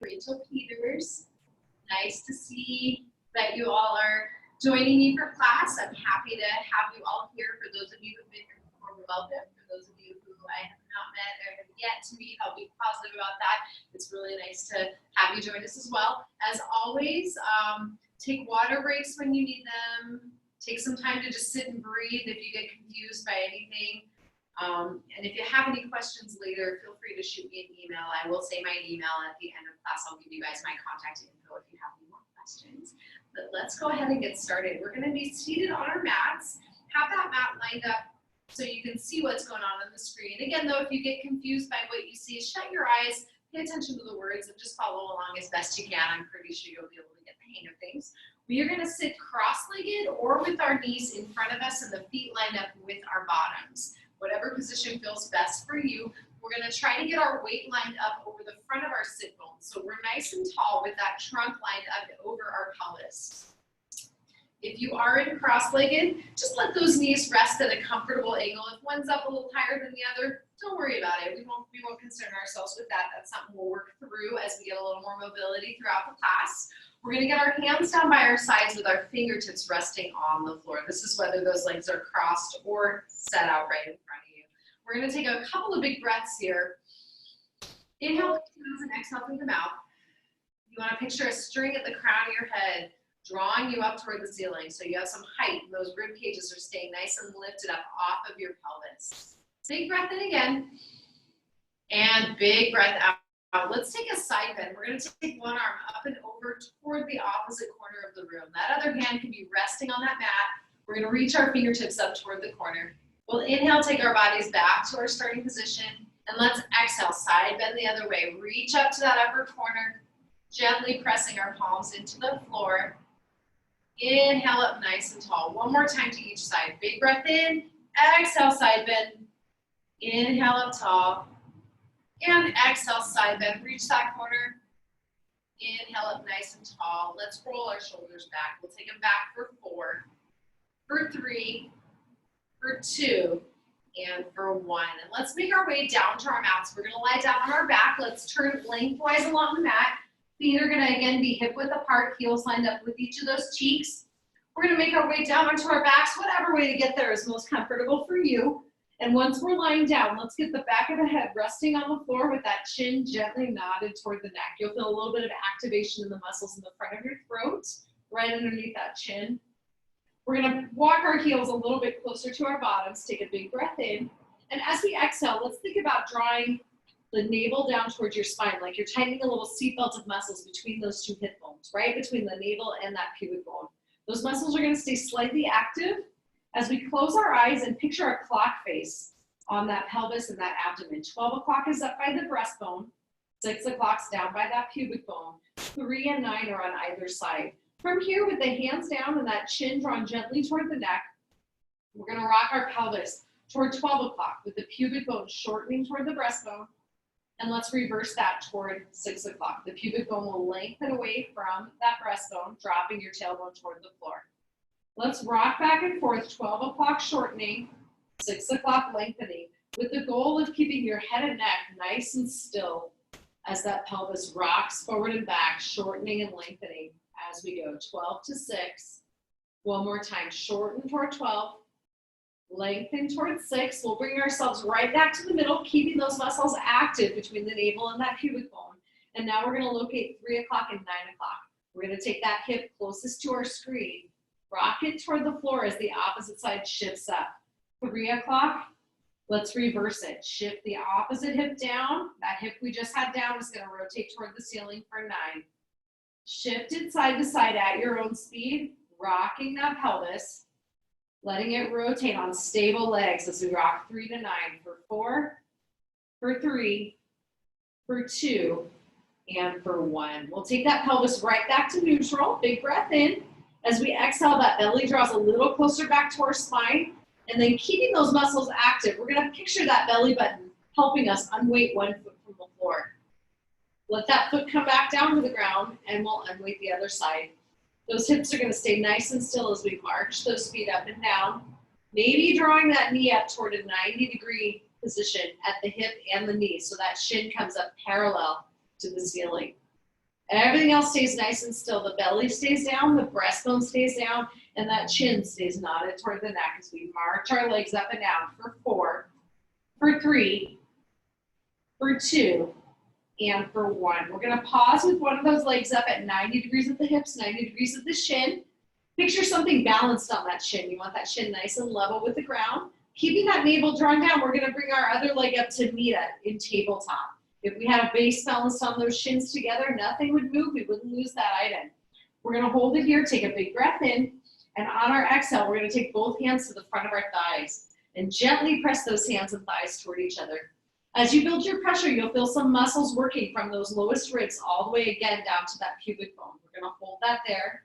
Rachel Peters. Nice to see that you all are joining me for class. I'm happy to have you all here. For those of you who have been here before, welcome. For those of you who I have not met or have yet to meet, I'll be positive about that. It's really nice to have you join us as well. As always, take water breaks when you need them. Take some time to just sit and breathe if you get confused by anything. And if you have any questions later, feel free to shoot me an email. I will say my email at the end of class. I'll give you guys my contact info if you have any more questions. But let's go ahead and get started. We're going to be seated on our mats. Have that mat lined up so you can see what's going on the screen. Again, though, if you get confused by what you see, shut your eyes, pay attention to the words, and just follow along as best you can. I'm pretty sure you'll be able to get the hang of things. We are going to sit cross-legged or with our knees in front of us and the feet lined up with our bottoms. Whatever position feels best for you. We're going to try to get our weight lined up over the front of our sit bones. So we're nice and tall with that trunk lined up over our pelvis. If you are in cross-legged, just let those knees rest at a comfortable angle. If one's up a little higher than the other, don't worry about it. We won't concern ourselves with that. That's something we'll work through as we get a little more mobility throughout the class. We're going to get our hands down by our sides with our fingertips resting on the floor. This is whether those legs are crossed or set out right in front of you. We're going to take a couple of big breaths here. Inhale through the nose and exhale through the mouth. You want to picture a string at the crown of your head, drawing you up toward the ceiling. So you have some height and those rib cages are staying nice and lifted up off of your pelvis. Big breath in again. And big breath out. Let's take a side bend. We're going to take one arm up and over toward the opposite corner of the room. That other hand can be resting on that mat. We're going to reach our fingertips up toward the corner. We'll inhale, take our bodies back to our starting position. And let's exhale, side bend the other way. Reach up to that upper corner, gently pressing our palms into the floor. Inhale up nice and tall. One more time to each side. Big breath in, exhale, side bend. Inhale up tall. And exhale, side bend. Reach that corner. Inhale up nice and tall. Let's roll our shoulders back. We'll take them back for 4, for 3, for 2, and for 1. And let's make our way down to our mats. We're going to lie down on our back. Let's turn lengthwise along the mat. Feet are going to, again, be hip width apart, heels lined up with each of those cheeks. We're going to make our way down onto our backs, whatever way to get there is most comfortable for you. And once we're lying down, let's get the back of the head resting on the floor with that chin gently nodded toward the neck. You'll feel a little bit of activation in the muscles in the front of your throat, right underneath that chin. We're going to walk our heels a little bit closer to our bottoms. Take a big breath in. And as we exhale, let's think about drawing the navel down towards your spine, like you're tightening a little seatbelt of muscles between those two hip bones, right between the navel and that pubic bone. Those muscles are going to stay slightly active as we close our eyes and picture a clock face on that pelvis and that abdomen. 12 o'clock is up by the breastbone, 6 o'clock's down by that pubic bone, 3 and 9 are on either side. From here, with the hands down and that chin drawn gently toward the neck, we're going to rock our pelvis toward 12 o'clock with the pubic bone shortening toward the breastbone. And let's reverse that toward 6 o'clock. The pubic bone will lengthen away from that breastbone, dropping your tailbone toward the floor. Let's rock back and forth, 12 o'clock shortening, 6 o'clock lengthening, with the goal of keeping your head and neck nice and still as that pelvis rocks forward and back, shortening and lengthening as we go. 12 to 6. One more time, shorten toward 12. Lengthen towards 6. We'll bring ourselves right back to the middle, keeping those muscles active between the navel and that pubic bone. And now we're going to locate 3 o'clock and 9 o'clock. We're going to take that hip closest to our screen, rock it toward the floor as the opposite side shifts up. 3 o'clock, let's reverse it. Shift the opposite hip down. That hip we just had down is going to rotate toward the ceiling for 9. Shift it side to side at your own speed, rocking that pelvis. Letting it rotate on stable legs as we rock 3 to 9 for 4, for 3, for 2, and for 1. We'll take that pelvis right back to neutral. Big breath in. As we exhale, that belly draws a little closer back to our spine. And then keeping those muscles active, we're going to picture that belly button helping us unweight 1 foot from the floor. Let that foot come back down to the ground, and we'll unweight the other side. Those hips are going to stay nice and still as we march those feet up and down. Maybe drawing that knee up toward a 90-degree position at the hip and the knee so that shin comes up parallel to the ceiling. Everything else stays nice and still. The belly stays down, the breastbone stays down, and that chin stays knotted toward the neck as we march our legs up and down for 4, for 3, for 2, and for 1. We're gonna pause with one of those legs up at 90 degrees at the hips, 90 degrees at the shin. Picture something balanced on that shin. You want that shin nice and level with the ground. Keeping that navel drawn down, we're gonna bring our other leg up to meet it in tabletop. If we had a base balanced on those shins together, nothing would move, we wouldn't lose that item. We're gonna hold it here, take a big breath in, and on our exhale, we're gonna take both hands to the front of our thighs and gently press those hands and thighs toward each other. As you build your pressure, you'll feel some muscles working from those lowest ribs all the way again down to that pubic bone. We're gonna hold that there.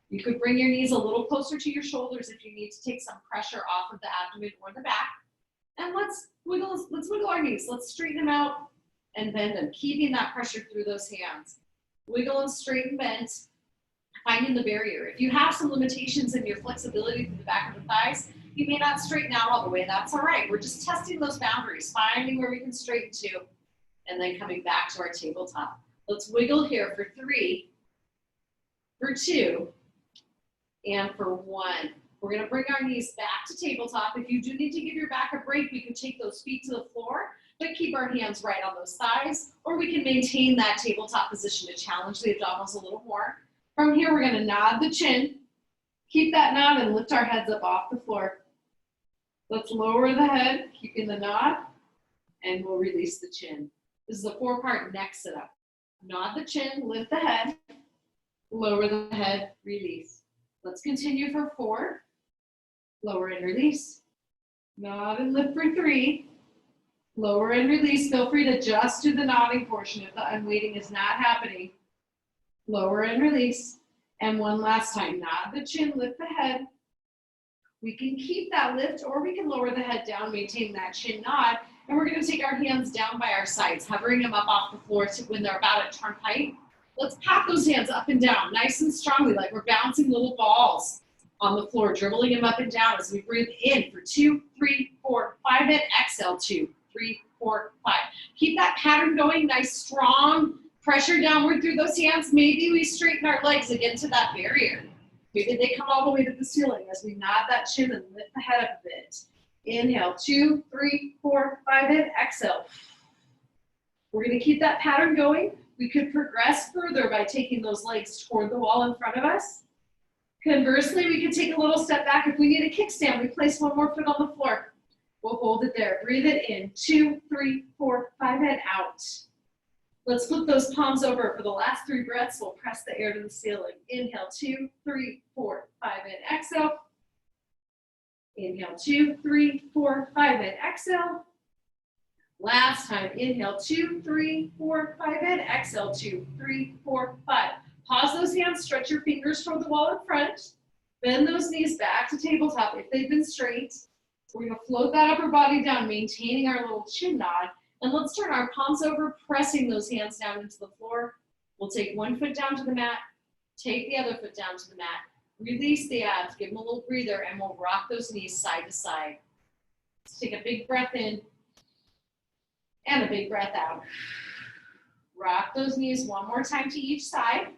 You could bring your knees a little closer to your shoulders if you need to take some pressure off of the abdomen or the back. And let's wiggle our knees. Let's straighten them out and bend them, keeping that pressure through those hands. Wiggle and straighten, bend, finding the barrier. If you have some limitations in your flexibility through the back of the thighs, you may not straighten out all the way. That's all right. We're just testing those boundaries, finding where we can straighten to, and then coming back to our tabletop. Let's wiggle here for 3, for 2, and for 1. We're gonna bring our knees back to tabletop. If you do need to give your back a break, we can take those feet to the floor, but keep our hands right on those thighs, or we can maintain that tabletop position to challenge the abdominals a little more. From here, we're gonna nod the chin, keep that nod and lift our heads up off the floor. Let's lower the head, keeping the nod, and we'll release the chin. This is a 4-part neck sit-up. Nod the chin, lift the head, lower the head, release. Let's continue for 4. Lower and release. Nod and lift for 3. Lower and release. Feel free to just do the nodding portion if the unweighting is not happening. Lower and release. And one last time. Nod the chin, lift the head. We can keep that lift or we can lower the head down, maintain that chin nod. And we're going to take our hands down by our sides, hovering them up off the floor to when they're about at trunk height. Let's pat those hands up and down, nice and strongly, like we're bouncing little balls on the floor, dribbling them up and down as we breathe in for 2, 3, 4, 5, and exhale, 2, 3, 4, 5. Keep that pattern going, nice, strong pressure downward through those hands. Maybe we straighten our legs again to that barrier. Maybe they come all the way to the ceiling as we nod that chin and lift the head up a bit. Inhale, 2, 3, 4, 5, and exhale. We're going to keep that pattern going. We could progress further by taking those legs toward the wall in front of us. Conversely, we could take a little step back. If we need a kickstand, we place one more foot on the floor. We'll hold it there. Breathe it in. 2, 3, 4, 5, and out. Let's flip those palms over. For the last 3 breaths, we'll press the air to the ceiling. Inhale, 2, 3, 4, 5, and exhale. Inhale, 2, 3, 4, 5, and exhale. Last time, inhale, 2, 3, 4, 5, and exhale, 2, 3, 4, 5. Pause those hands, stretch your fingers toward the wall in front. Bend those knees back to tabletop if they've been straight. We're gonna float that upper body down, maintaining our little chin nod. And let's turn our palms over, pressing those hands down into the floor. We'll take one foot down to the mat, take the other foot down to the mat. Release the abs, give them a little breather, and we'll rock those knees side to side. Let's take a big breath in. And a big breath out. Rock those knees one more time to each side.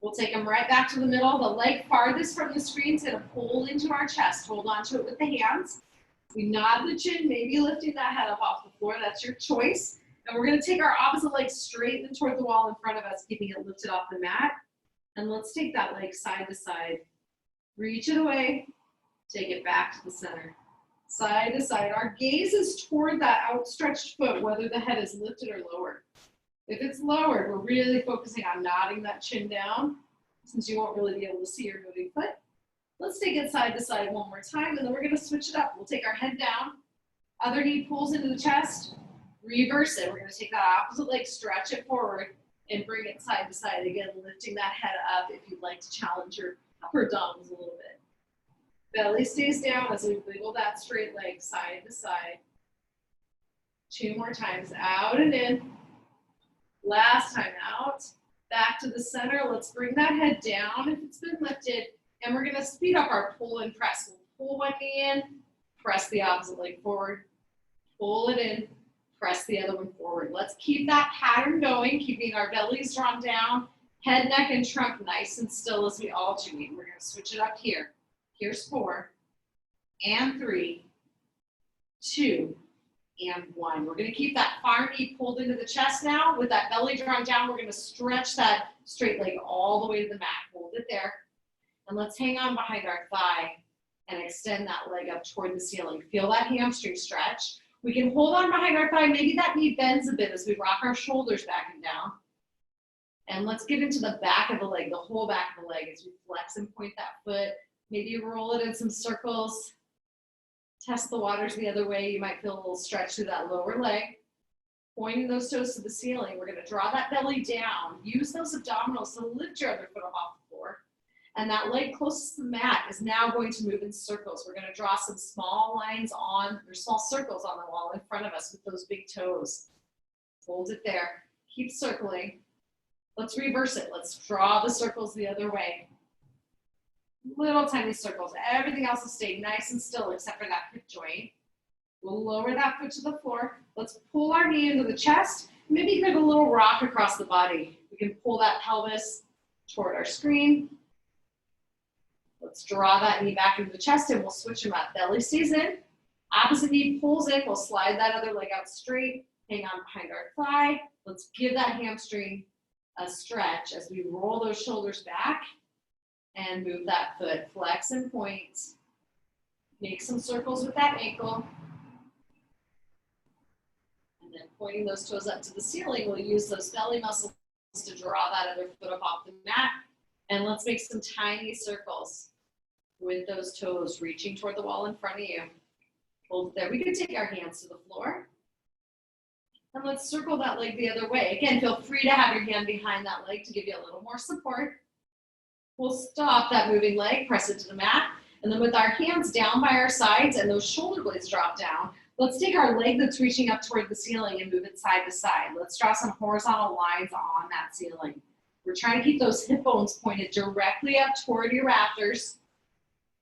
We'll take them right back to the middle. The leg farthest from the screen is going to pull into our chest. Hold on to it with the hands. We nod the chin, maybe lifting that head up off the floor. That's your choice. And we're going to take our opposite leg straight in toward the wall in front of us, keeping it lifted off the mat. And let's take that leg side to side. Reach it away. Take it back to the center. Side to side. Our gaze is toward that outstretched foot, whether the head is lifted or lowered. If it's lowered, we're really focusing on nodding that chin down, since you won't really be able to see your moving foot. Let's take it side to side one more time, and then we're going to switch it up. We'll take our head down, other knee pulls into the chest, reverse it. We're going to take that opposite leg, stretch it forward, and bring it side to side. Again, lifting that head up if you'd like to challenge your upper abdominals a little bit. Belly stays down as we wiggle that straight leg side to side. 2 more times, out and in. Last time, out, back to the center. Let's bring that head down if it's been lifted, and we're gonna speed up our pull and press. We'll pull one knee in, press the opposite leg forward, pull it in, Press the other one forward. Let's keep that pattern going, keeping our bellies drawn down, head, neck, and trunk nice and still as we alternate. We're going to switch it up here. Here's 4, and 3, 2, and 1. We're going to keep that far knee pulled into the chest now. With that belly drawn down, we're going to stretch that straight leg all the way to the mat. Hold it there. And let's hang on behind our thigh and extend that leg up toward the ceiling. Feel that hamstring stretch. We can hold on behind our thigh. Maybe that knee bends a bit as we rock our shoulders back and down. And let's get into the back of the leg, the whole back of the leg as we flex and point that foot. Maybe roll it in some circles. Test the waters the other way. You might feel a little stretch through that lower leg. Pointing those toes to the ceiling. We're going to draw that belly down. Use those abdominals to lift your other foot up off the floor. And that leg closest to the mat is now going to move in circles. We're going to draw some small lines on, or small circles on the wall in front of us with those big toes. Hold it there. Keep circling. Let's reverse it. Let's draw the circles the other way. Little tiny circles. Everything else will stay nice and still except for that hip joint. We'll lower that foot to the floor. Let's pull our knee into the chest. Maybe give a little rock across the body. We can pull that pelvis toward our screen. Let's draw that knee back into the chest and we'll switch them up. Belly stays in. Opposite knee pulls in. We'll slide that other leg out straight. Hang on behind our thigh. Let's give that hamstring a stretch as we roll those shoulders back and move that foot. Flex and point. Make some circles with that ankle. And then pointing those toes up to the ceiling, we'll use those belly muscles to draw that other foot up off the mat. And let's make some tiny circles with those toes reaching toward the wall in front of you. Hold there. We can take our hands to the floor. And let's circle that leg the other way. Again, feel free to have your hand behind that leg to give you a little more support. We'll stop that moving leg, press it to the mat. And then with our hands down by our sides and those shoulder blades drop down, let's take our leg that's reaching up toward the ceiling and move it side to side. Let's draw some horizontal lines on that ceiling. We're trying to keep those hip bones pointed directly up toward your rafters.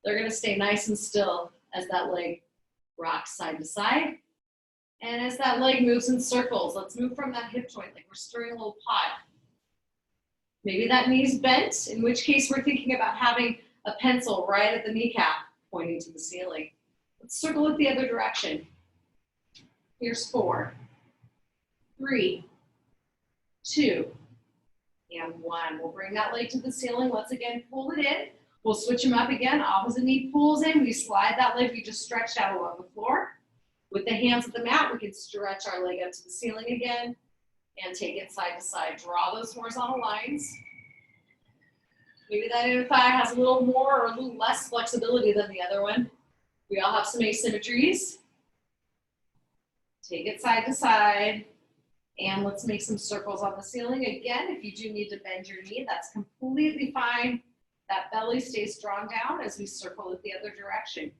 They're going to stay nice and still as that leg rocks side to side. And as that leg moves in circles, let's move from that hip joint like we're stirring a little pot. Maybe that knee's bent, in which case we're thinking about having a pencil right at the kneecap pointing to the ceiling. Let's circle it the other direction. Here's 4, 3, 2, and 1. We'll bring that leg to the ceiling. Let's again pull it in. We'll switch them up again. Opposite knee pulls in. We slide that leg we just stretched out along the floor. With the hands at the mat, we can stretch our leg up to the ceiling again and take it side to side. Draw those horizontal lines. Maybe that inner thigh has a little more or a little less flexibility than the other one. We all have some asymmetries. Take it side to side. And let's make some circles on the ceiling. Again, if you do need to bend your knee, that's completely fine. That belly stays drawn down as we circle it the other direction.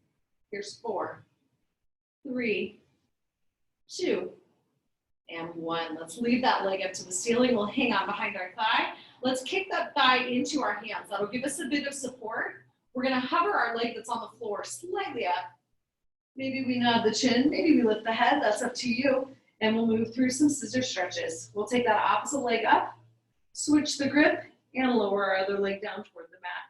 Here's 4, 3, 2, and 1. Let's leave that leg up to the ceiling. We'll hang on behind our thigh. Let's kick that thigh into our hands. That'll give us a bit of support. We're going to hover our leg that's on the floor slightly up. Maybe we nod the chin. Maybe we lift the head. That's up to you. And we'll move through some scissor stretches. We'll take that opposite leg up, switch the grip, and lower our other leg down toward the mat.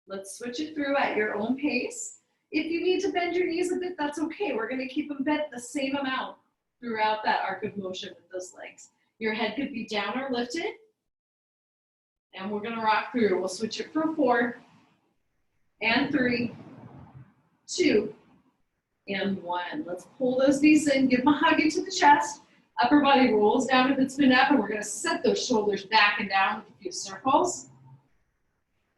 Let's switch it through at your own pace. If you need to bend your knees a bit, that's okay. We're going to keep them bent the same amount throughout that arc of motion with those legs. Your head could be down or lifted. And we're going to rock through. We'll switch it for 4, and 3, 2, and 1. Let's pull those knees in, give them a hug into the chest. Upper body rolls down if it's been up, and we're going to set those shoulders back and down with a few circles.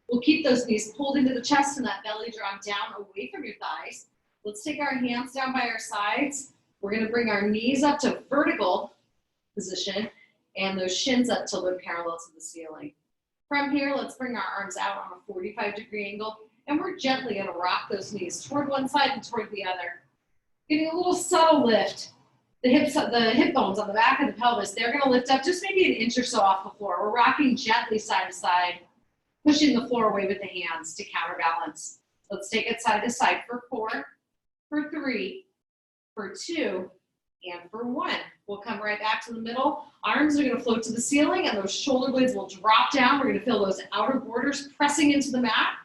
We'll keep those knees pulled into the chest and that belly drawn down away from your thighs. Let's take our hands down by our sides. We're going to bring our knees up to vertical position and those shins up till they're parallel to the ceiling. From here, let's bring our arms out on a 45-degree angle, and we're gently going to rock those knees toward one side and toward the other. Getting a little subtle lift. The hip bones on the back of the pelvis, they're going to lift up just maybe an inch or so off the floor. We're rocking gently side to side, pushing the floor away with the hands to counterbalance. Let's take it side to side for 4, for 3, for 2, And for 1, we'll come right back to the middle. Arms are going to float to the ceiling and those shoulder blades will drop down. We're going to feel those outer borders pressing into the mat.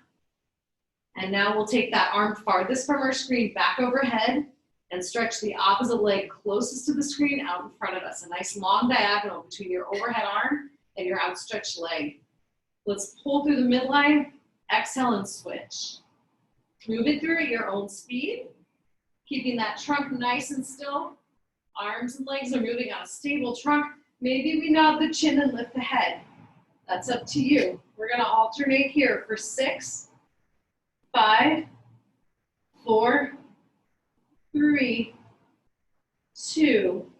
And now we'll take that arm farthest from our screen back overhead and stretch the opposite leg closest to the screen out in front of us. A nice long diagonal between your overhead arm and your outstretched leg. Let's pull through the midline, exhale and switch. Move it through at your own speed, keeping that trunk nice and still. Arms and legs are moving on a stable trunk. Maybe we nod the chin and lift the head. That's up to you. We're going to alternate here for 6, 5, 4, 3, 2,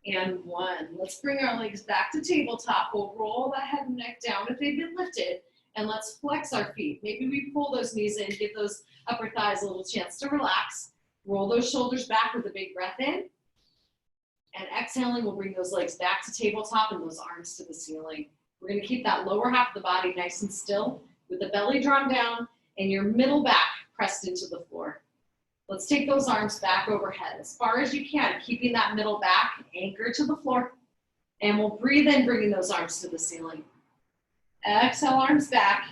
and 1. Let's bring our legs back to tabletop. We'll roll the head and neck down if they've been lifted, and let's flex our feet. Maybe we pull those knees in, give those upper thighs a little chance to relax. Roll those shoulders back with a big breath in. And exhaling, we'll bring those legs back to tabletop and those arms to the ceiling. We're going to keep that lower half of the body nice and still with the belly drawn down and your middle back pressed into the floor. Let's take those arms back overhead as far as you can, keeping that middle back anchored to the floor. And we'll breathe in, bringing those arms to the ceiling. Exhale, arms back.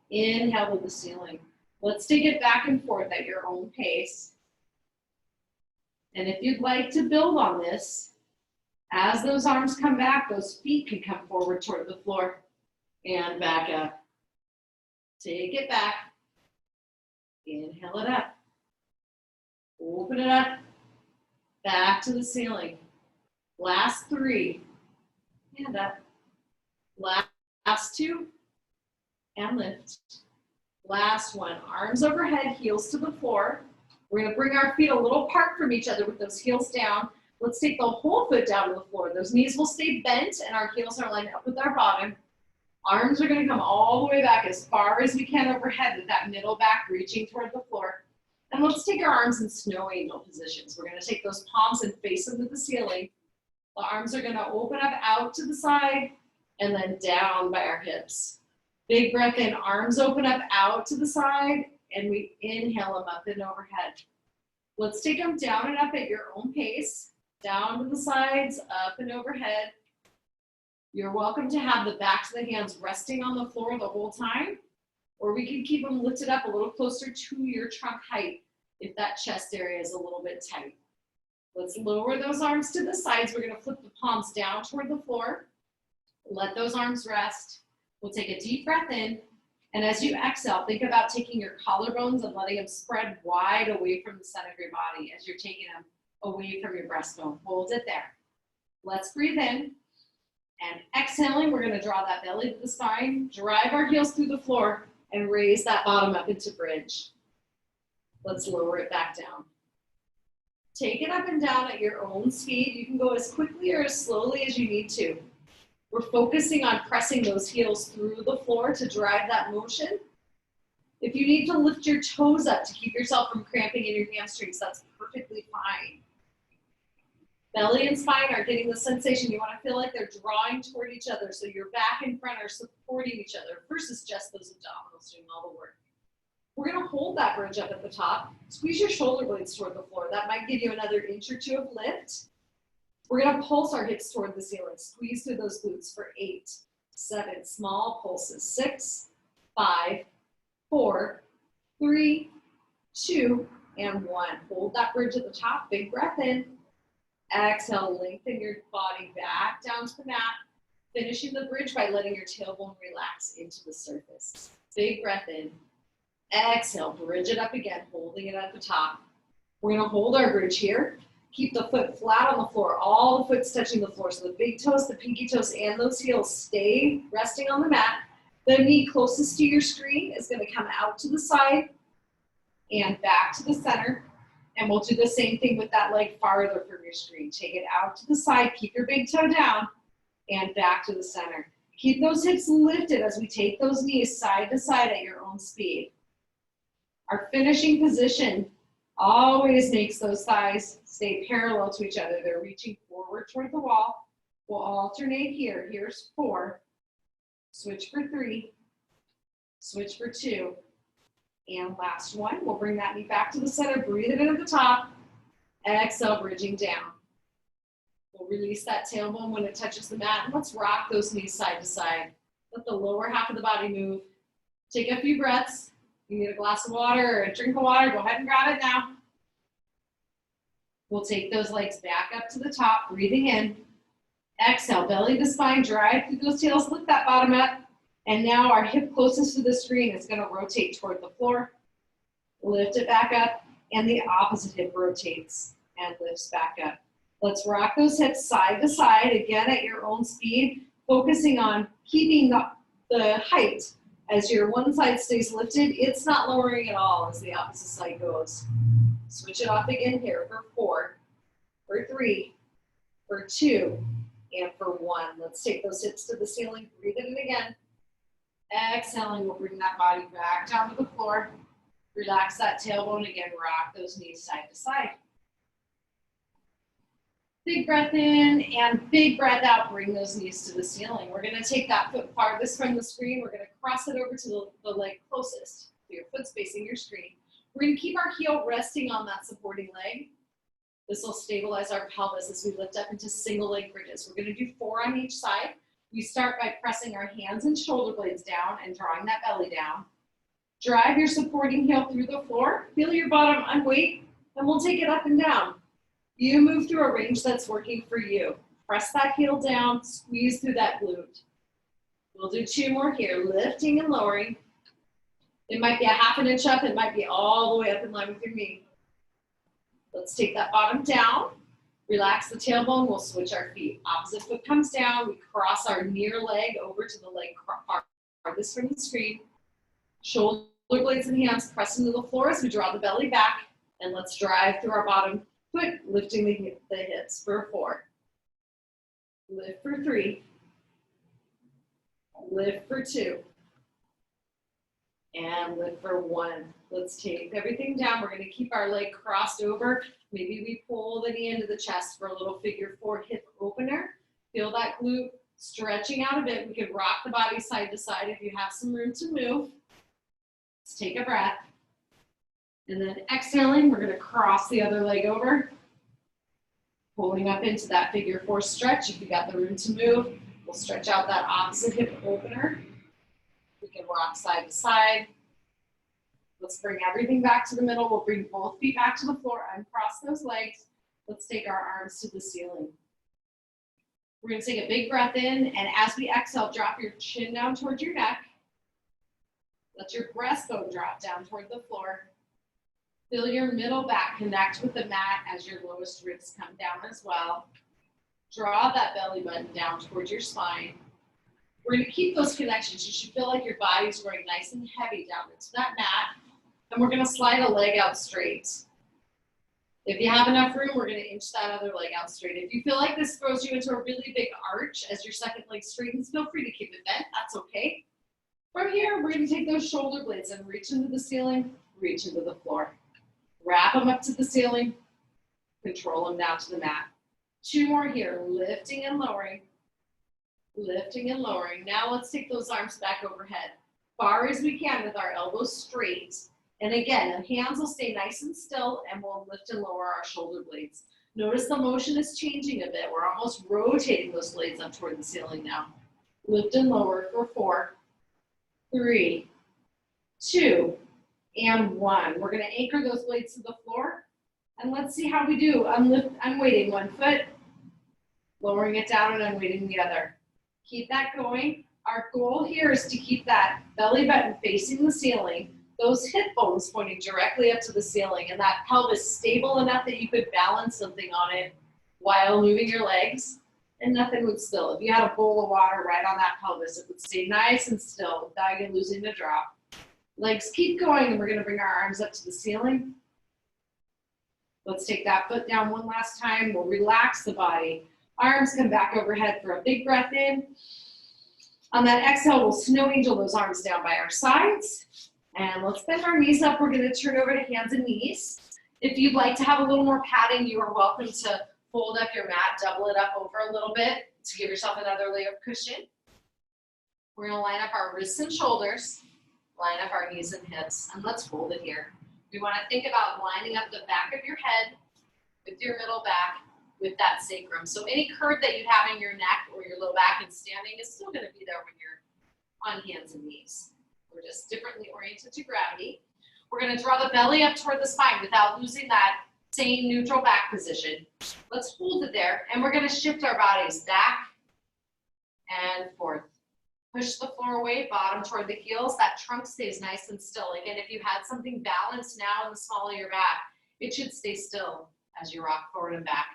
Inhale to the ceiling. Let's take it back and forth at your own pace. And if you'd like to build on this, as those arms come back, those feet can come forward toward the floor and back up. Take it back. Inhale it up. Open it up. Back to the ceiling. Last 3. And up. Last 2. And lift. Last 1. Arms overhead, heels to the floor. We're going to bring our feet a little apart from each other with those heels down. Let's take the whole foot down to the floor. Those knees will stay bent and our heels are lined up with our bottom. Arms are going to come all the way back as far as we can overhead with that middle back reaching toward the floor. And let's take our arms in snow angel positions. We're going to take those palms and face them to the ceiling. The arms are going to open up out to the side and then down by our hips. Big breath in, arms open up out to the side, and we inhale them up and overhead. Let's take them down and up at your own pace. Down to the sides, up and overhead. You're welcome to have the backs of the hands resting on the floor the whole time, or we can keep them lifted up a little closer to your trunk height if that chest area is a little bit tight. Let's lower those arms to the sides. We're going to flip the palms down toward the floor. Let those arms rest. We'll take a deep breath in. And as you exhale, think about taking your collarbones and letting them spread wide away from the center of your body as you're taking them away from your breastbone. Hold it there. Let's breathe in. And exhaling, we're going to draw that belly to the spine, drive our heels through the floor, and raise that bottom up into bridge. Let's lower it back down. Take it up and down at your own speed. You can go as quickly or as slowly as you need to. We're focusing on pressing those heels through the floor to drive that motion. If you need to lift your toes up to keep yourself from cramping in your hamstrings, that's perfectly fine. Belly and spine are getting the sensation. You want to feel like they're drawing toward each other, so your back and front are supporting each other versus just those abdominals doing all the work. We're going to hold that bridge up at the top. Squeeze your shoulder blades toward the floor. That might give you another inch or 2 of lift. We're going to pulse our hips toward the ceiling. Squeeze through those glutes for 8, 7, small pulses. 6, 5, 4, 3, 2, and 1. Hold that bridge at the top. Big breath in. Exhale, lengthen your body back down to the mat. Finishing the bridge by letting your tailbone relax into the surface. Big breath in. Exhale, bridge it up again, holding it at the top. We're going to hold our bridge here. Keep the foot flat on the floor, all the foot's touching the floor. So the big toes, the pinky toes, and those heels stay resting on the mat. The knee closest to your screen is going to come out to the side and back to the center. And we'll do the same thing with that leg farther from your screen. Take it out to the side, keep your big toe down, and back to the center. Keep those hips lifted as we take those knees side to side at your own speed. Our finishing position always makes those thighs stay parallel to each other. They're reaching forward toward the wall. We'll alternate here. Here's 4. Switch for 3. Switch for 2. And last one. We'll bring that knee back to the center. Breathe it in at the top. Exhale, bridging down. We'll release that tailbone when it touches the mat, and let's rock those knees side to side. Let the lower half of the body move. Take a few breaths. You need a glass of water or a drink of water, go ahead and grab it now. We'll take those legs back up to the top, breathing in. Exhale, belly to spine, drive through those tails, lift that bottom up. And now our hip closest to the screen is gonna rotate toward the floor. Lift it back up, and the opposite hip rotates and lifts back up. Let's rock those hips side to side, again at your own speed, focusing on keeping the height. As your one side stays lifted, it's not lowering at all as the opposite side goes. Switch it off again here for 4, for 3, for 2, and for 1. Let's take those hips to the ceiling, breathe it in again. Exhaling, we'll bring that body back down to the floor. Relax that tailbone again, rock those knees side to side. Big breath in and big breath out, bring those knees to the ceiling. We're gonna take that foot farthest from the screen, we're gonna cross it over to the leg closest. So your foot's facing your screen. We're gonna keep our heel resting on that supporting leg. This will stabilize our pelvis as we lift up into single leg bridges. We're gonna do 4 on each side. We start by pressing our hands and shoulder blades down and drawing that belly down. Drive your supporting heel through the floor, feel your bottom unweight, and we'll take it up and down. You move through a range that's working for you. Press that heel down, squeeze through that glute. We'll do 2 more here, lifting and lowering. It might be a ½ inch up, it might be all the way up in line with your knee. Let's take that bottom down, relax the tailbone, we'll switch our feet. Opposite foot comes down, we cross our near leg over to the leg farthest from the screen. Shoulder blades and hands press into the floor as we draw the belly back, and let's drive through our bottom foot, lifting the hips for 4. Lift for 3. Lift for 2. And lift for 1. Let's take everything down. We're going to keep our leg crossed over. Maybe we pull the knee into the chest for a little figure 4 hip opener. Feel that glute stretching out a bit. We can rock the body side to side if you have some room to move. Let's take a breath. And then exhaling, we're going to cross the other leg over. Pulling up into that figure 4 stretch. If you got the room to move, we'll stretch out that opposite hip opener. We can rock side to side. Let's bring everything back to the middle. We'll bring both feet back to the floor, uncross those legs. Let's take our arms to the ceiling. We're going to take a big breath in, and as we exhale, drop your chin down towards your neck. Let your breastbone drop down toward the floor. Feel your middle back connect with the mat as your lowest ribs come down as well. Draw that belly button down towards your spine. We're going to keep those connections. You should feel like your body's going nice and heavy down into that mat. And we're going to slide a leg out straight. If you have enough room, we're going to inch that other leg out straight. If you feel like this throws you into a really big arch as your second leg straightens, feel free to keep it bent. That's okay. From here, we're going to take those shoulder blades and reach into the ceiling, reach into the floor. Wrap them up to the ceiling, control them down to the mat. 2 more here, lifting and lowering. Lifting and lowering. Now let's take those arms back overhead, far as we can with our elbows straight. And again, the hands will stay nice and still, and we'll lift and lower our shoulder blades. Notice the motion is changing a bit. We're almost rotating those blades up toward the ceiling now. Lift and lower for 4, 3, 2, and 1. We're going to anchor those blades to the floor. And let's see how we do. Unweighting one foot, lowering it down and unweighting the other. Keep that going. Our goal here is to keep that belly button facing the ceiling, those hip bones pointing directly up to the ceiling, and that pelvis stable enough that you could balance something on it while moving your legs, and nothing would spill. If you had a bowl of water right on that pelvis, it would stay nice and still without you losing the drop. Legs keep going, and we're going to bring our arms up to the ceiling. Let's take that foot down one last time. We'll relax the body. Arms come back overhead for a big breath in. On that exhale, we'll snow angel those arms down by our sides. And let's bend our knees up. We're going to turn over to hands and knees. If you'd like to have a little more padding, you are welcome to fold up your mat, double it up over a little bit to give yourself another layer of cushion. We're going to line up our wrists and shoulders, line up our knees and hips, and let's fold it here. We want to think about lining up the back of your head with your middle back with that sacrum. So any curve that you have in your neck or your low back and standing is still gonna be there when you're on hands and knees. We're just differently oriented to gravity. We're gonna draw the belly up toward the spine without losing that same neutral back position. Let's hold it there, and we're gonna shift our bodies back and forth. Push the floor away, bottom toward the heels. That trunk stays nice and still. Again, if you had something balanced now in the small of your back, it should stay still as you rock forward and back.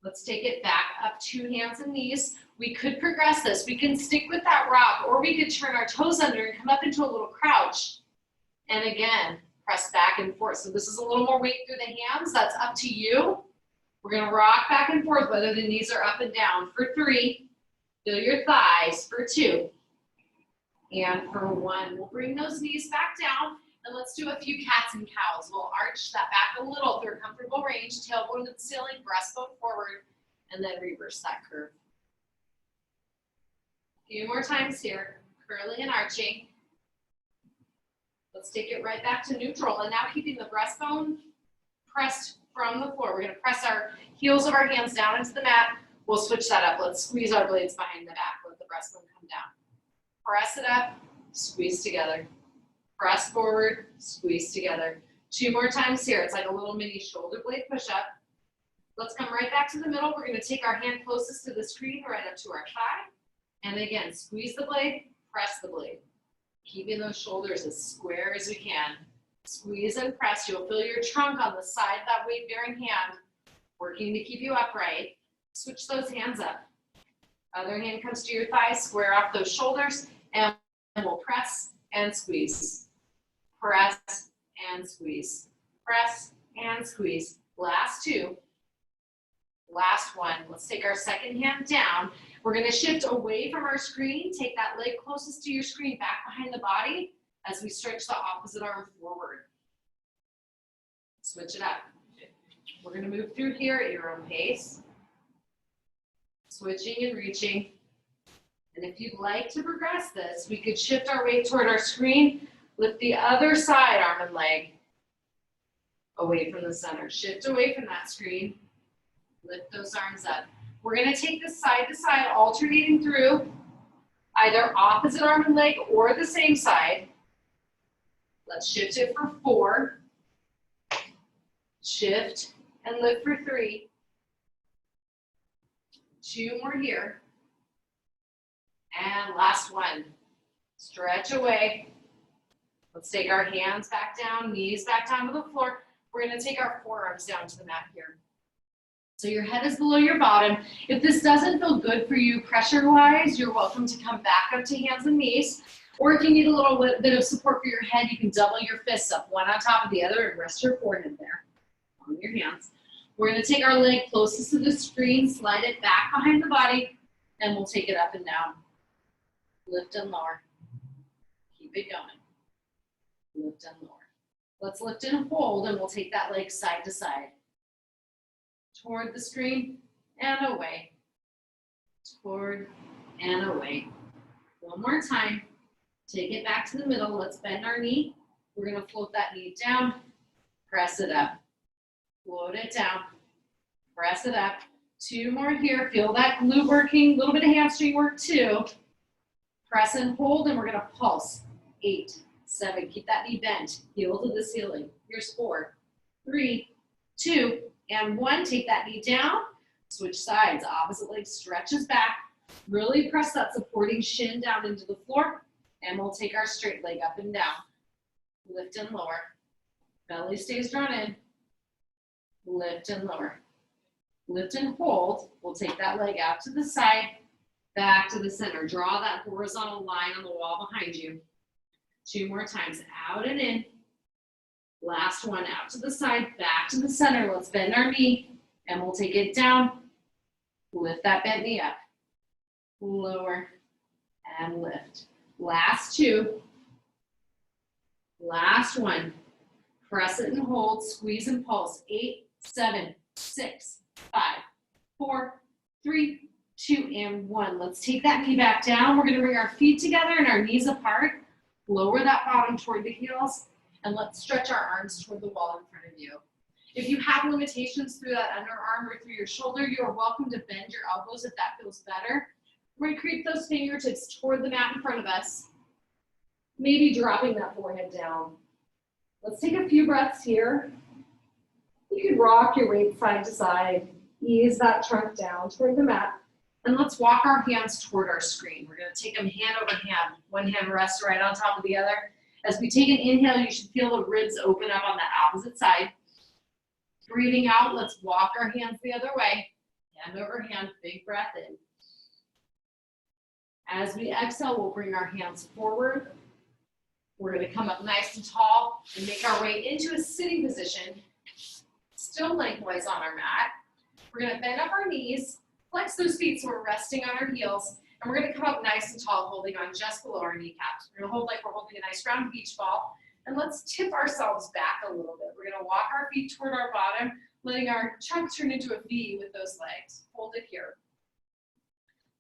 Let's take it back up to hands and knees. We could progress this. We can stick with that rock, or we could turn our toes under and come up into a little crouch. And again, press back and forth. So this is a little more weight through the hands. That's up to you. We're gonna rock back and forth, whether the knees are up and down. For 3, feel your thighs. For 2, and for 1. We'll bring those knees back down, and let's do a few cats and cows. We'll arch that back a little through a comfortable range, tailbone to the ceiling, breastbone forward, and then reverse that curve. A few more times here, curling and arching. Let's take it right back to neutral, and now keeping the breastbone pressed from the floor. We're gonna press our heels of our hands down into the mat. We'll switch that up. Let's squeeze our blades behind the back. Let the breastbone come down. Press it up, squeeze together. Press forward, squeeze together. 2 more times here. It's like a little mini shoulder blade push-up. Let's come right back to the middle. We're gonna take our hand closest to the screen, right up to our thigh. And again, squeeze the blade, press the blade. Keeping those shoulders as square as we can. Squeeze and press. You'll feel your trunk on the side of that weight-bearing hand, working to keep you upright. Switch those hands up. Other hand comes to your thighs, square off those shoulders, and we'll press and squeeze. Press and squeeze. Press and squeeze. Last 2. Last 1. Let's take our second hand down. We're gonna shift away from our screen. Take that leg closest to your screen, back behind the body, as we stretch the opposite arm forward. Switch it up. We're gonna move through here at your own pace. Switching and reaching. And if you'd like to progress this, we could shift our weight toward our screen, lift the other side, arm and leg, away from the center. Shift away from that screen, lift those arms up. We're gonna take this side to side, alternating through either opposite arm and leg or the same side. Let's shift it for 4. Shift and lift for 3. 2 more here. And last 1. Stretch away. Let's take our hands back down, knees back down to the floor. We're gonna take our forearms down to the mat here. So your head is below your bottom. If this doesn't feel good for you pressure-wise, you're welcome to come back up to hands and knees. Or if you need a little bit of support for your head, you can double your fists up, one on top of the other, and rest your forehead there on your hands. We're gonna take our leg closest to the screen, slide it back behind the body, and we'll take it up and down. Lift and lower. Keep it going. Lift and lower. Let's lift and hold, and we'll take that leg side to side. Toward the screen and away. Toward and away. One more time. Take it back to the middle. Let's bend our knee. We're gonna float that knee down, press it up. Float it down, press it up. 2 more here. Feel that glute working, a little bit of hamstring work too. Press and hold, and we're gonna pulse. 8, 7, keep that knee bent, heel to the ceiling. Here's 4, 3, 2, and 1. Take that knee down, switch sides. Opposite leg stretches back. Really press that supporting shin down into the floor, and we'll take our straight leg up and down. Lift and lower. Belly stays drawn in. Lift and lower. Lift and hold. We'll take that leg out to the side, back to the center. Draw that horizontal line on the wall behind you. 2 more times, out and in. Last 1, out to the side, back to the center. Let's bend our knee, and we'll take it down. Lift that bent knee up. Lower and lift. Last 2. Last 1. Press it and hold, squeeze and pulse. 8, 7, 6, 5, 4, 3, 2, and 1. Let's take that knee back down. We're gonna bring our feet together and our knees apart. Lower that bottom toward the heels, and let's stretch our arms toward the wall in front of you. If you have limitations through that underarm or through your shoulder, you are welcome to bend your elbows if that feels better. We're gonna creep those fingertips toward the mat in front of us, maybe dropping that forehead down. Let's take a few breaths here. You can rock your weight side to side, ease that trunk down toward the mat, and let's walk our hands toward our screen. We're gonna take them hand over hand. One hand rests right on top of the other. As we take an inhale, you should feel the ribs open up on the opposite side. Breathing out, let's walk our hands the other way. Hand over hand, big breath in. As we exhale, we'll bring our hands forward. We're gonna come up nice and tall and make our way into a sitting position, still lengthwise on our mat. We're gonna bend up our knees, flex those feet so we're resting on our heels, and we're gonna come up nice and tall, holding on just below our kneecaps. We're gonna hold like we're holding a nice round beach ball, and let's tip ourselves back a little bit. We're gonna walk our feet toward our bottom, letting our trunk turn into a V with those legs. Hold it here.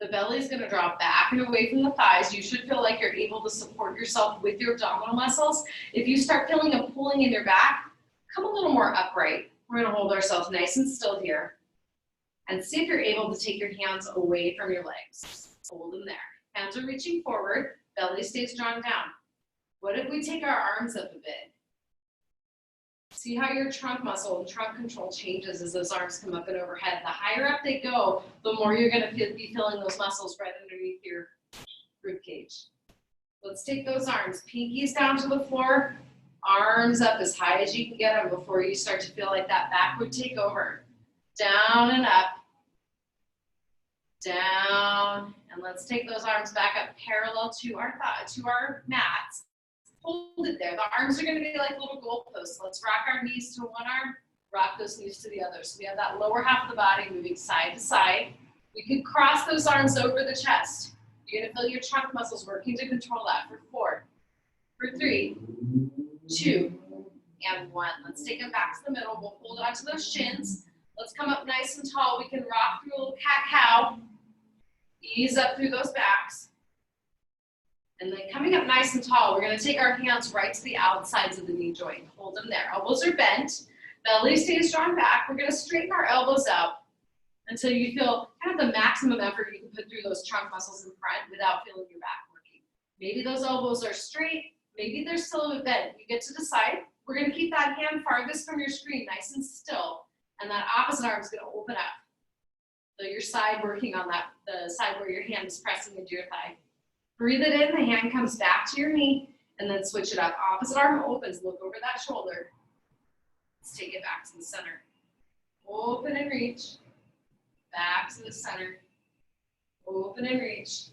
The belly is gonna drop back and away from the thighs. You should feel like you're able to support yourself with your abdominal muscles. If you start feeling a pulling in your back, come a little more upright. We're gonna hold ourselves nice and still here. And see if you're able to take your hands away from your legs. Hold them there. Hands are reaching forward, belly stays drawn down. What if we take our arms up a bit? See how your trunk muscle and trunk control changes as those arms come up and overhead. The higher up they go, the more you're gonna be feeling those muscles right underneath your rib cage. Let's take those arms, pinkies down to the floor, arms up as high as you can get them before you start to feel like that back would take over. Down and up, down, and let's take those arms back up parallel to our mats. Hold it there. The arms are going to be like little goalposts. Let's rock our knees to one arm, rock those knees to the other. So we have that lower half of the body moving side to side. We can cross those arms over the chest. You're going to feel your trunk muscles working to control that for 4, for 3, 2, and 1. Let's take them back to the middle. We'll hold onto those shins. Let's come up nice and tall. We can rock through a little cat-cow. Ease up through those backs. And then coming up nice and tall, we're going to take our hands right to the outsides of the knee joint. Hold them there. Elbows are bent. Belly stays drawn back. We're going to straighten our elbows out until you feel kind of the maximum effort you can put through those trunk muscles in front without feeling your back working. Maybe those elbows are straight. Maybe they're still a bit bent. You get to decide. We're going to keep that hand farthest from your screen, nice and still. And that opposite arm is going to open up. So your side working on that, the side where your hand is pressing into your thigh. Breathe it in, the hand comes back to your knee, and then switch it up. Opposite arm opens, look over that shoulder. Let's take it back to the center. Open and reach, back to the center. Open and reach,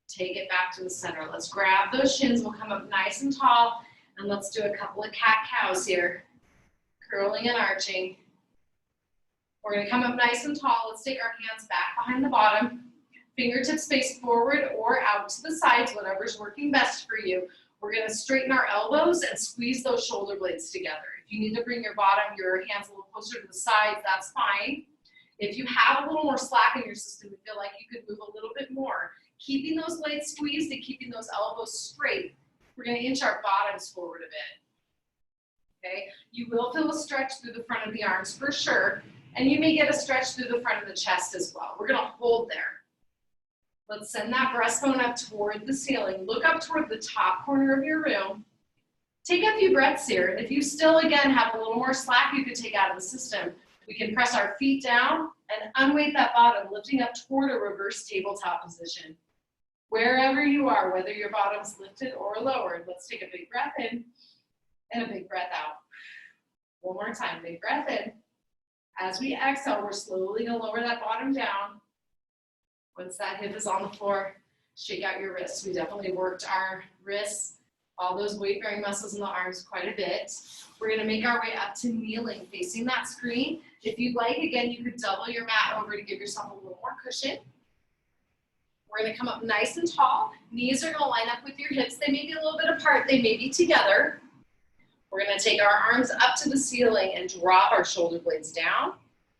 take it back to the center. Let's grab those shins, we'll come up nice and tall, and let's do a couple of cat-cows here. Curling and arching. We're gonna come up nice and tall. Let's take our hands back behind the bottom. Fingertips face forward or out to the sides, whatever's working best for you. We're gonna straighten our elbows and squeeze those shoulder blades together. If you need to bring your hands a little closer to the sides, that's fine. If you have a little more slack in your system, you feel like you could move a little bit more, keeping those blades squeezed and keeping those elbows straight, we're gonna inch our bottoms forward a bit. Okay, you will feel a stretch through the front of the arms for sure, and you may get a stretch through the front of the chest as well. We're gonna hold there. Let's send that breastbone up toward the ceiling. Look up toward the top corner of your room. Take a few breaths here. If you still, again, have a little more slack you could take out of the system, we can press our feet down and unweight that bottom, lifting up toward a reverse tabletop position. Wherever you are, whether your bottom's lifted or lowered, let's take a big breath in and a big breath out. One more time, big breath in. As we exhale, we're slowly gonna lower that bottom down. Once that hip is on the floor, shake out your wrists. We definitely worked our wrists, all those weight-bearing muscles in the arms quite a bit. We're gonna make our way up to kneeling, facing that screen. If you'd like, again, you could double your mat over to give yourself a little more cushion. We're gonna come up nice and tall. Knees are gonna line up with your hips. They may be a little bit apart, they may be together. We're gonna take our arms up to the ceiling and drop our shoulder blades down.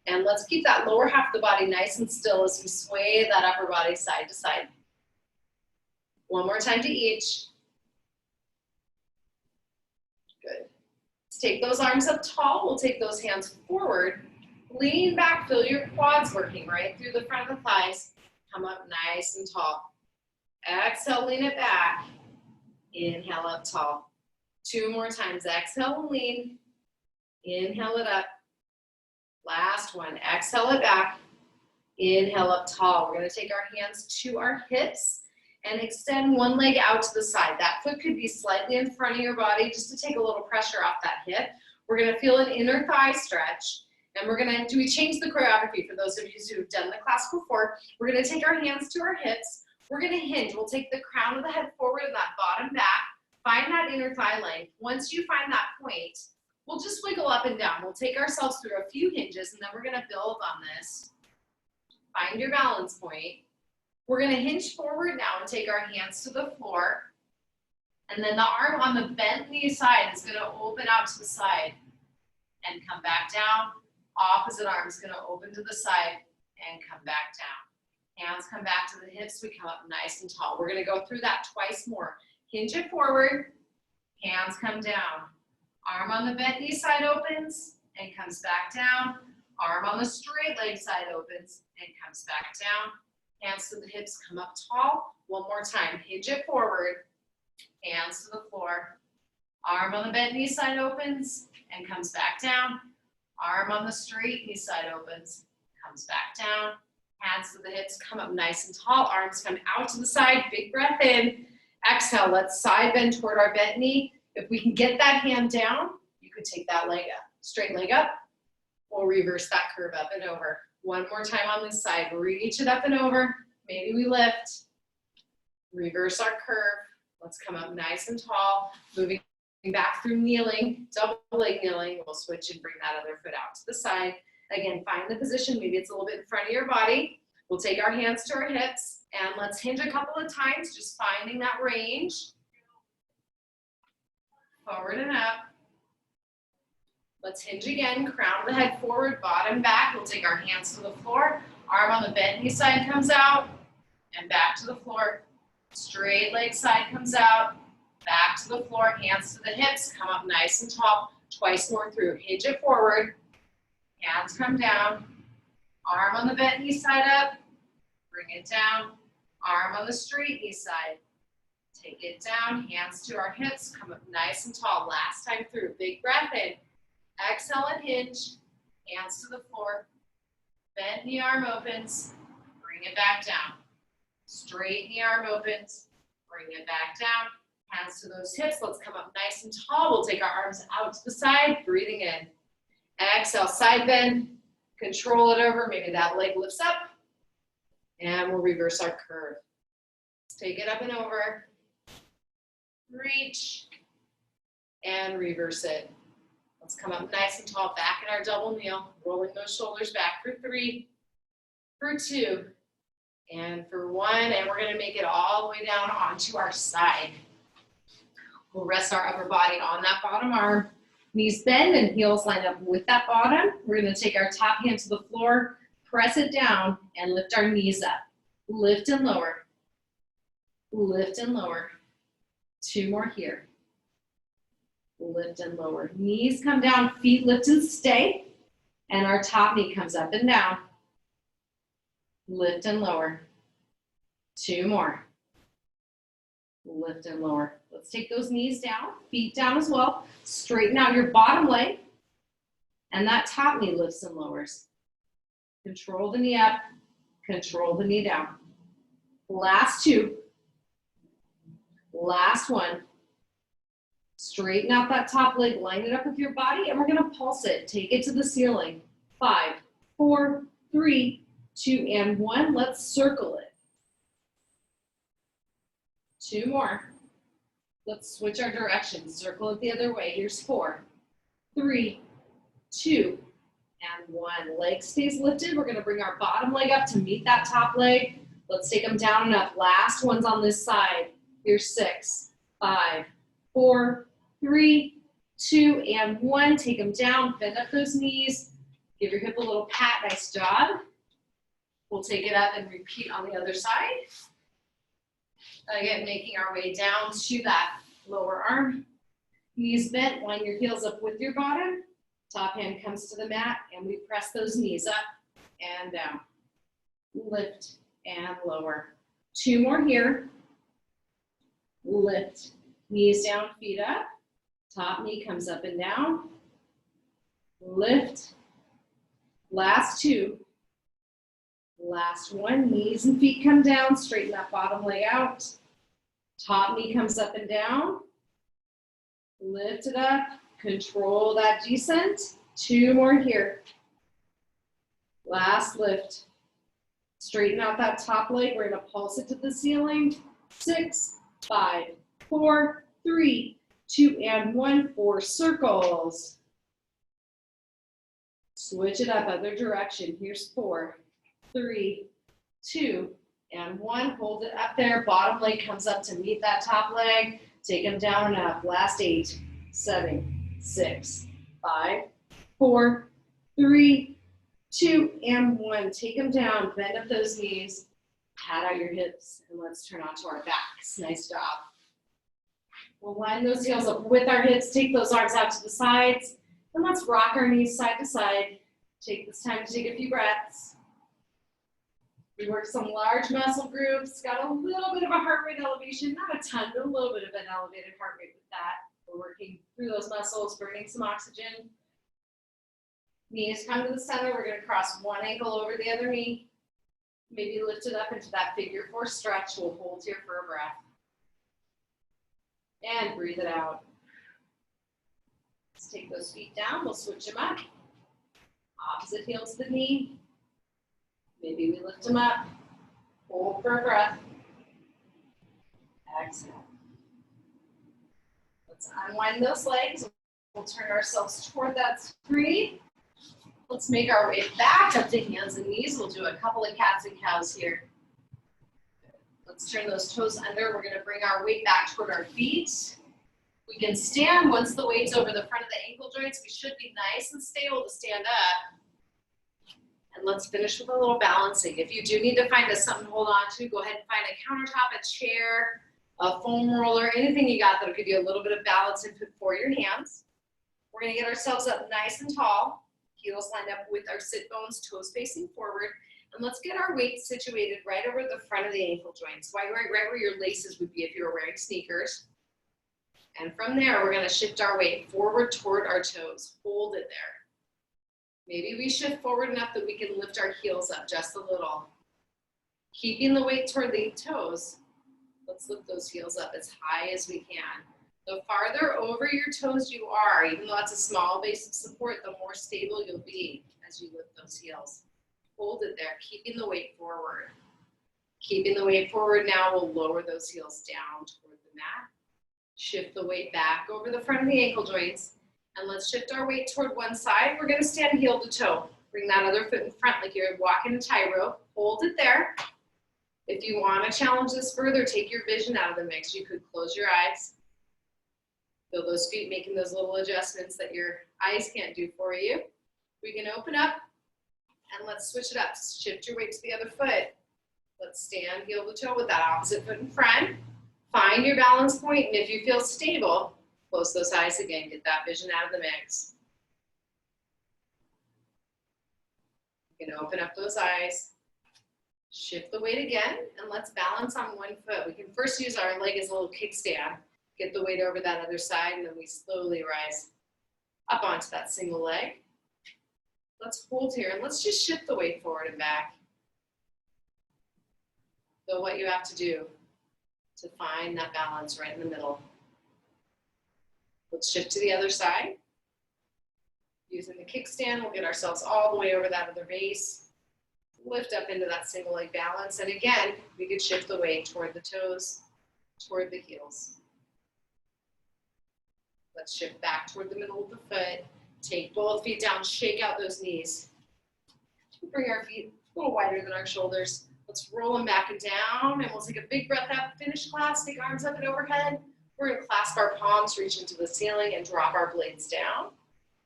And let's keep that lower half of the body nice and still as we sway that upper body side to side. One more time to each. Good. Let's Take those arms up tall. We'll take those hands forward. Lean back, feel your quads working right through the front of the thighs. Come up nice and tall. Exhale, lean it back. Inhale up tall. 2 more times. Exhale and lean. Inhale it up. Last one. Exhale it back. Inhale up tall. We're going to take our hands to our hips and extend one leg out to the side. That foot could be slightly in front of your body just to take a little pressure off that hip. We're going to feel an inner thigh stretch. And we're going to, we change the choreography for those of you who have done the class before. We're going to take our hands to our hips. We're going to hinge. We'll take the crown of the head forward and that bottom back. Find that inner thigh length. Once you find that point, we'll just wiggle up and down. We'll take ourselves through a few hinges, and then we're going to build on this. Find your balance point. We're going to hinge forward now and take our hands to the floor. And then the arm on the bent knee side is going to open out to the side and come back down. Opposite arm is going to open to the side and come back down. Hands come back to the hips. We come up nice and tall. We're going to go through that twice more. Hinge it forward. Hands come down. Arm on the bent knee side opens and comes back down. Arm on the straight leg side opens and comes back down. Hands to the hips, come up tall. One more time. Hinge it forward. Hands to the floor. Arm on the bent knee side opens and comes back down. Arm on the straight knee side opens, comes back down. Hands to the hips, come up nice and tall. Arms come out to the side. Big breath in. Exhale, let's side bend toward our bent knee. If we can get that hand down, you could take that leg up. Straight leg up. We'll reverse that curve up and over. One more time on this side. Reach it up and over. Maybe we lift. Reverse our curve. Let's come up nice and tall. Moving back through kneeling, double leg kneeling. We'll switch and bring that other foot out to the side. Again, find the position. Maybe it's a little bit in front of your body. We'll take our hands to our hips and let's hinge a couple of times, just finding that range. Forward and up. Let's hinge again. Crown of the head forward, bottom back. We'll take our hands to the floor. Arm on the bent knee side comes out and back to the floor. Straight leg side comes out. Back to the floor, hands to the hips, come up nice and tall. Twice more through. Hinge it forward. Hands come down. Arm on the bent knee side up. Bring it down. Arm on the straight knee side. Take it down. Hands to our hips. Come up nice and tall. Last time through. Big breath in. Exhale and hinge. Hands to the floor. Bent knee arm opens. Bring it back down. Straight knee arm opens. Bring it back down. Hands to those hips. Let's come up nice and tall. We'll take our arms out to the side, breathing in. Exhale, side bend. Control it over. Maybe that leg lifts up. And we'll reverse our curve. Let's take it up and over. Reach. And reverse it. Let's come up nice and tall. Back in our double kneel. Rolling those shoulders back for 3, for 2, and for 1. And we're going to make it all the way down onto our side. We'll rest our upper body on that bottom arm. Knees bend and heels line up with that bottom. We're going to take our top hand to the floor, press it down, and lift our knees up. Lift and lower. Lift and lower. 2 more here. Lift and lower. Knees come down, feet lift and stay. And our top knee comes up and down. Lift and lower. 2 more. Lift and lower. Let's take those knees down, feet down as well. Straighten out your bottom leg. And that top knee lifts and lowers. Control the knee up, control the knee down. Last 2. Last 1. Straighten out that top leg, line it up with your body, and we're gonna pulse it. Take it to the ceiling. 5, 4, 3, 2, and 1. Let's circle it. 2 more. Let's switch our direction. Circle it the other way. Here's 4, 3, 2, and 1. Leg stays lifted. We're gonna bring our bottom leg up to meet that top leg. Let's take them down and up. Last one's on this side. Here's 6, 5, 4, 3, 2, and 1. Take them down. Bend up those knees. Give your hip a little pat. Nice job. We'll take it up and repeat on the other side. Again, making our way down to that lower arm. Knees bent, line your heels up with your bottom. Top hand comes to the mat, and we press those knees up and down. Lift and lower. 2 more here. Lift, knees down, feet up. Top knee comes up and down. Lift. Last 2. Last 1, knees and feet come down, straighten that bottom leg out. Top knee comes up and down. Lift it up, control that descent. 2 more here. Last lift. Straighten out that top leg, we're gonna pulse it to the ceiling. 6, 5, 4, 3, 2, and 1, 4 circles. Switch it up, other direction. Here's 4, 3, 2, and 1. Hold it up there. Bottom leg comes up to meet that top leg. Take them down and up. Last 8, 7, 6, 5, 4, 3, 2, and 1. Take them down. Bend up those knees. Pat out your hips, and let's turn onto our backs. Nice job. We'll line those heels up with our hips. Take those arms out to the sides, and let's rock our knees side to side. Take this time to take a few breaths. We work some large muscle groups, got a little bit of a heart rate elevation, not a ton, but a little bit of an elevated heart rate with that. We're working through those muscles, burning some oxygen. Knees come to the center. We're going to cross one ankle over the other knee. Maybe lift it up into that figure 4 stretch. We'll hold here for a breath. And breathe it out. Let's take those feet down. We'll switch them up. Opposite heel to the knee. Maybe we lift them up. Hold for a breath. Exhale. Let's unwind those legs. We'll turn ourselves toward that screen. Let's make our way back up to hands and knees. We'll do a couple of cats and cows here. Let's turn those toes under. We're going to bring our weight back toward our feet. We can stand once the weight's over the front of the ankle joints. We should be nice and stable to stand up. And let's finish with a little balancing. If you do need to find something to hold on to, go ahead and find a countertop, a chair, a foam roller, anything you got that'll give you a little bit of balance input for your hands. We're going to get ourselves up nice and tall. Heels lined up with our sit bones, toes facing forward. And let's get our weight situated right over the front of the ankle joints, right where your laces would be if you were wearing sneakers. And from there, we're going to shift our weight forward toward our toes. Hold it there. Maybe we shift forward enough that we can lift our heels up just a little. Keeping the weight toward the toes, let's lift those heels up as high as we can. The farther over your toes you are, even though that's a small base of support, the more stable you'll be as you lift those heels. Hold it there, keeping the weight forward. Keeping the weight forward now, we'll lower those heels down toward the mat. Shift the weight back over the front of the ankle joints. And let's shift our weight toward one side. We're going to stand heel to toe. Bring that other foot in front like you're walking a tightrope. Hold it there. If you want to challenge this further, take your vision out of the mix. You could close your eyes. Feel those feet making those little adjustments that your eyes can't do for you. We can open up and let's switch it up. Shift your weight to the other foot. Let's stand heel to toe with that opposite foot in front. Find your balance point, and if you feel stable, close those eyes again. Get that vision out of the mix. You can open up those eyes. Shift the weight again, and let's balance on one foot. We can first use our leg as a little kickstand. Get the weight over that other side, and then we slowly rise up onto that single leg. Let's hold here, and let's just shift the weight forward and back. So what you have to do to find that balance right in the middle. Let's shift to the other side. Using the kickstand, we'll get ourselves all the way over that other base. Lift up into that single leg balance. And again, we could shift the weight toward the toes, toward the heels. Let's shift back toward the middle of the foot. Take both feet down, shake out those knees. Bring our feet a little wider than our shoulders. Let's roll them back and down, and we'll take a big breath out. Finish class, take arms up and overhead. We're going to clasp our palms, reach into the ceiling, and drop our blades down.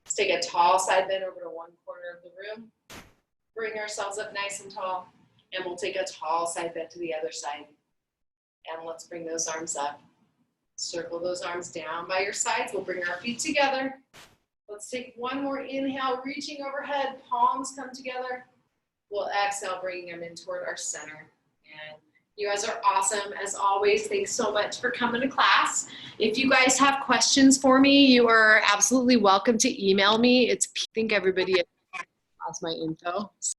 Let's take a tall side bend over to one corner of the room. Bring ourselves up nice and tall, and we'll take a tall side bend to the other side. And let's bring those arms up. Circle those arms down by your sides. We'll bring our feet together. Let's take one more inhale, reaching overhead, palms come together. We'll exhale, bringing them in toward our center. And you guys are awesome, as always. Thanks so much for coming to class. If you guys have questions for me, you are absolutely welcome to email me. I think everybody has my info.